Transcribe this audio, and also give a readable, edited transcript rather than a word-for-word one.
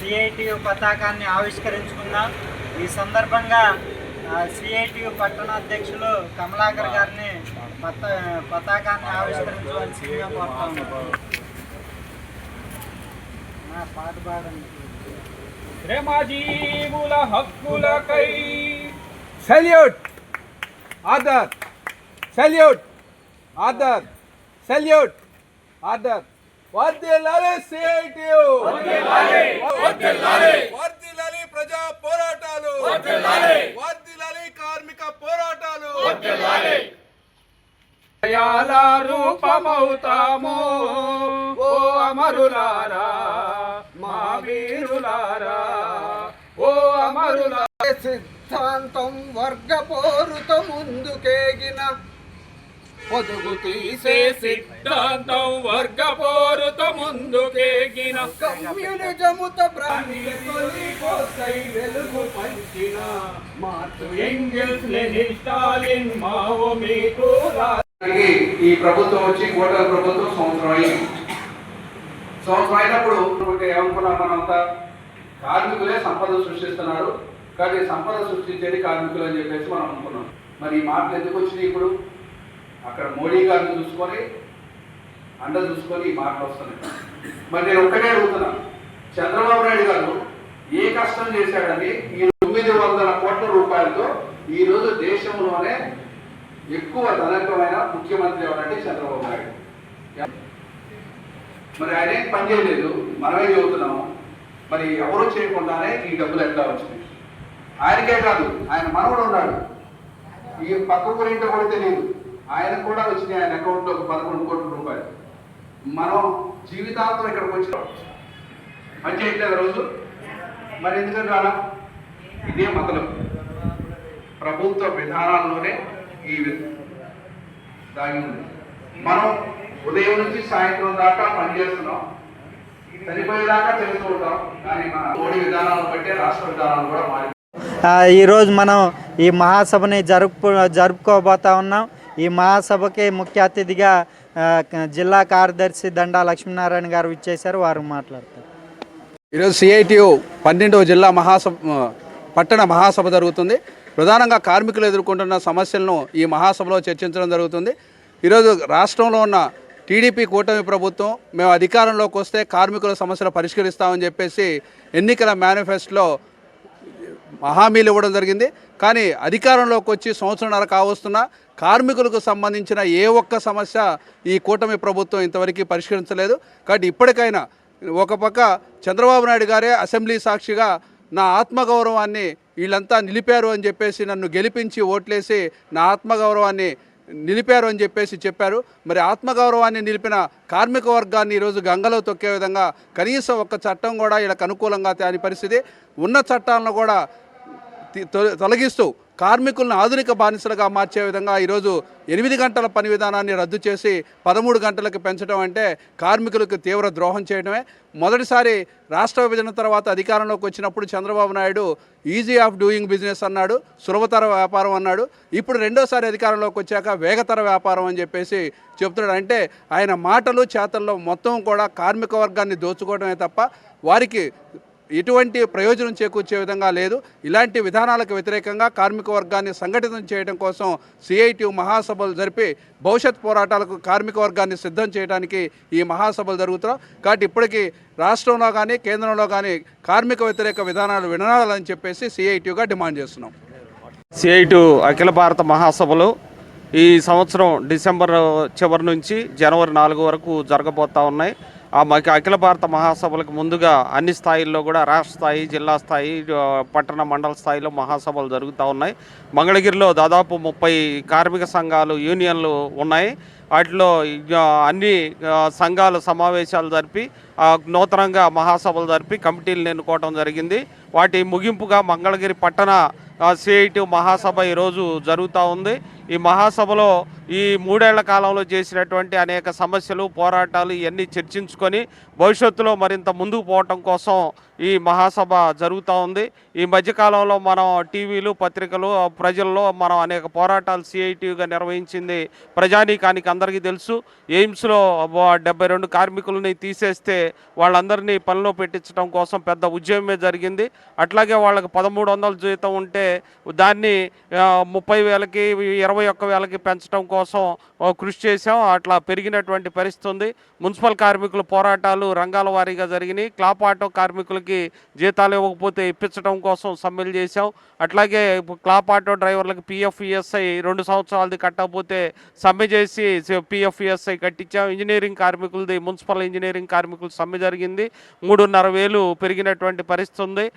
CITU పతాకాన్ని ఆవిష్కరించుకున్నాం. ఈ సందర్భంగా సిఐటియు పట్టణ అధ్యక్షులు కమలాకర్ గారిని పతాకాన్ని ఆవిష్కరించవలసిందిగా కోరుతాము. పాట పాడండి. శ్రమజీవుల హక్కులకై salute order, salute order, salute order. వర్ధిల్లాలి సిఐటియు, వర్ధిల్లాలి ప్రజా పోరాటాలు, వర్ధిల్లాలి కార్మిక పోరాటాలు. దయాల రూపమవుతాము ఓ అమరులారా, మా వీరులారా, ఓ అమరులారా. సిద్ధాంతం వర్గ పోరుతో ముందుకేగిన పొదుగు తీసే సిద్ధాంతం వర్గ పోరుతో ముందుకేగిన కమ్యూనిజముతో వెలుగు పంచిన Marx, Engels, Lenin, Stalin, Mao మీకు ఈ ప్రభుత్వం వచ్చి కూటమి ప్రభుత్వం సంవత్సరం అయింది. సంవత్సరం అయినప్పుడు ఏమనుకున్నాం, మనంతా కార్మికులే సంపద సృష్టిస్తున్నారు, కానీ సంపద సృష్టించేది కార్మికులు అని చెప్పేసి మనం అనుకున్నాం. మరి ఈ మాటలు ఎందుకు వచ్చినాయి? ఇప్పుడు అక్కడ మోడీ గారిని చూసుకొని అండ చూసుకొని ఈ మాటలు వస్తున్నాయి. మరి నేను ఒక్కటే అడుగుతున్నాను, చంద్రబాబు నాయుడు గారు ఏ కష్టం చేశాడని ఈ 900 కోట్ల రూపాయలతో ఈరోజు దేశంలోనే ఎక్కువ ధనకమైన ముఖ్యమంత్రి ఎవరంటే చంద్రబాబు నాయుడు. మరి ఆయన ఏం పని చేయలేదు, మనమే చెబుతున్నాము. మరి ఎవరు చేయకుండానే ఈ డబ్బులు ఎట్లా వచ్చినాయి? ఆయనకే కాదు, ఆయన మనవడు ఉన్నాడు, ఈ పక్క ఊరింటో కూడా తెలియదు, ఆయనకు కూడా వచ్చినాయి ఆయన అకౌంట్లో 11 కోట్ల రూపాయలు. మనం జీవితాంతం ఇక్కడికి వచ్చినాం, పని చేయట్లేదు రోజు. మరి ఎందుకంటే రానా? ఇదే మతలబు ప్రభుత్వ విధానాల్లోనే ఈ దాగి ఉంది. మనం ఉదయం నుంచి సాయంత్రం దాకా పనిచేస్తున్నాం, చనిపోయేదాకా చేస్తూ ఉంటాం, కానీ మన మోడీ విధానాలను బట్టే రాష్ట్ర విధానాలు కూడా మారి. ఈరోజు మనం ఈ మహాసభని జరుపుకోబోతా ఉన్నాం. ఈ మహాసభకి ముఖ్య అతిథిగా జిల్లా కార్యదర్శి దండా లక్ష్మీనారాయణ గారు ఇచ్చేశారు, వారు మాట్లాడతారు. ఈరోజు సిఐటియు 12వ జిల్లా పట్టణ మహాసభ జరుగుతుంది. ప్రధానంగా కార్మికులు ఎదుర్కొంటున్న సమస్యలను ఈ మహాసభలో చర్చించడం జరుగుతుంది. ఈరోజు రాష్ట్రంలో ఉన్న టీడీపీ కూటమి ప్రభుత్వం మేము అధికారంలోకి వస్తే కార్మికుల సమస్యలు పరిష్కరిస్తామని చెప్పేసి ఎన్నికల మేనిఫెస్టోలో హామీలు ఇవ్వడం జరిగింది. కానీ అధికారంలోకి వచ్చి సంవత్సరంన్నర కావస్తున్నా కార్మికులకు సంబంధించిన ఏ ఒక్క సమస్య ఈ కూటమి ప్రభుత్వం ఇంతవరకు పరిష్కరించలేదు. కాబట్టి ఇప్పటికైనా ఒక పక్క చంద్రబాబు నాయుడు గారే అసెంబ్లీ సాక్షిగా నా ఆత్మగౌరవాన్ని వీళ్ళంతా నిలిపారు అని చెప్పేసి, నన్ను గెలిపించి ఓట్లేసి నా ఆత్మగౌరవాన్ని నిలిపారు అని చెప్పేసి చెప్పారు. మరి ఆత్మగౌరవాన్ని నిలిపిన కార్మిక వర్గాన్ని ఈరోజు గంగలో తొక్కే విధంగా కనీసం ఒక్క చట్టం కూడా వీళ్ళకి అనుకూలంగా తేని పరిస్థితి. ఉన్న చట్టాలను కూడా తొలగిస్తూ కార్మికులను ఆధునిక బానిసలుగా మార్చే విధంగా ఈరోజు 8 గంటల పని విధానాన్ని రద్దు చేసి 13 గంటలకు పెంచడం అంటే కార్మికులకు తీవ్ర ద్రోహం చేయడమే. మొదటిసారి రాష్ట్ర విభజన తర్వాత అధికారంలోకి వచ్చినప్పుడు Chandrababu Naidu easy of doing business అన్నాడు, సులభతర వ్యాపారం అన్నాడు. ఇప్పుడు రెండోసారి అధికారంలోకి వచ్చాక వేగతర వ్యాపారం అని చెప్పేసి చెప్తున్నాడు. అంటే ఆయన మాటలు చేతల్లో మొత్తం కూడా కార్మిక వర్గాన్ని దోచుకోవడమే తప్ప వారికి ఎటువంటి ప్రయోజనం చేకూర్చే విధంగా లేదు. ఇలాంటి విధానాలకు వ్యతిరేకంగా కార్మిక వర్గాన్ని సంఘటితం చేయడం కోసం సిఐటియు మహాసభలు జరిపి భవిష్యత్ పోరాటాలకు కార్మిక వర్గాన్ని సిద్ధం చేయడానికి ఈ మహాసభలు జరుగుతున్నాం. కాబట్టి ఇప్పటికీ రాష్ట్రంలో కానీ కేంద్రంలో కానీ కార్మిక వ్యతిరేక విధానాలు వినాలని చెప్పేసి సిఐటియుగా డిమాండ్ చేస్తున్నాం. సిఐటియు అఖిల భారత మహాసభలు ఈ సంవత్సరం డిసెంబర్ చివరి నుంచి జనవరి 4 వరకు జరగబోతూ ఉన్నాయి. ఆ అఖిల భారత మహాసభలకు ముందుగా అన్ని స్థాయిల్లో కూడా రాష్ట్ర స్థాయి, జిల్లా స్థాయి, పట్టణ మండల స్థాయిలో మహాసభలు జరుగుతూ ఉన్నాయి. మంగళగిరిలో దాదాపు 30 కార్మిక సంఘాలు, యూనియన్లు ఉన్నాయి. వాటిలో అన్ని సంఘాలు సమావేశాలు జరిపి నూతనంగా మహాసభలు జరిపి కమిటీలను ఎన్నుకోవడం జరిగింది. వాటి ముగింపుగా మంగళగిరి పట్టణ సిఐటి మహాసభ ఈరోజు జరుగుతూ ఉంది. ఈ మహాసభలో ఈ 3 ఏళ్ల కాలంలో చేసినటువంటి అనేక సమస్యలు, పోరాటాలు ఇవన్నీ చర్చించుకొని భవిష్యత్తులో మరింత ముందుకు పోవటం కోసం ఈ మహాసభ జరుగుతూ ఉంది. ఈ మధ్యకాలంలో మనం టీవీలు, పత్రికలు, ప్రజల్లో మనం అనేక పోరాటాలు సిఐటిగా నిర్వహించింది ప్రజానీకానికి అందరికీ తెలుసు. ఎయిమ్స్లో 72 కార్మికులని తీసేస్తే వాళ్ళందరినీ పనిలో పెట్టించడం కోసం పెద్ద ఉద్యమమే జరిగింది. అట్లాగే వాళ్ళకి 1300 జీతం ఉంటే దాన్ని 30,000కి 21,000కి పెంచడం కోసం కృషి చేశాం. అట్లా పెరిగినటువంటి పరిస్థితి ఉంది. మున్సిపల్ కార్మికుల పోరాటాలు రంగాల వారీగా జరిగినాయి. క్లాప్ ఆటో కార్మికులకి జీతాలు ఇవ్వకపోతే ఇప్పించడం కోసం సమ్మెలు చేశాం. అట్లాగే క్లాప్ ఆటో డ్రైవర్లకు పిఎఫ్ఈఎస్ఐ 2 సంవత్సరాలది కట్టకపోతే సమ్మె చేసి పిఎఫ్ఈఎస్ఐ కట్టించాం. ఇంజనీరింగ్ కార్మికులది, మున్సిపల్ ఇంజనీరింగ్ కార్మికులు సమ్మె జరిగింది. 3,500 పెరిగినటువంటి పరిస్థితి ఉంది.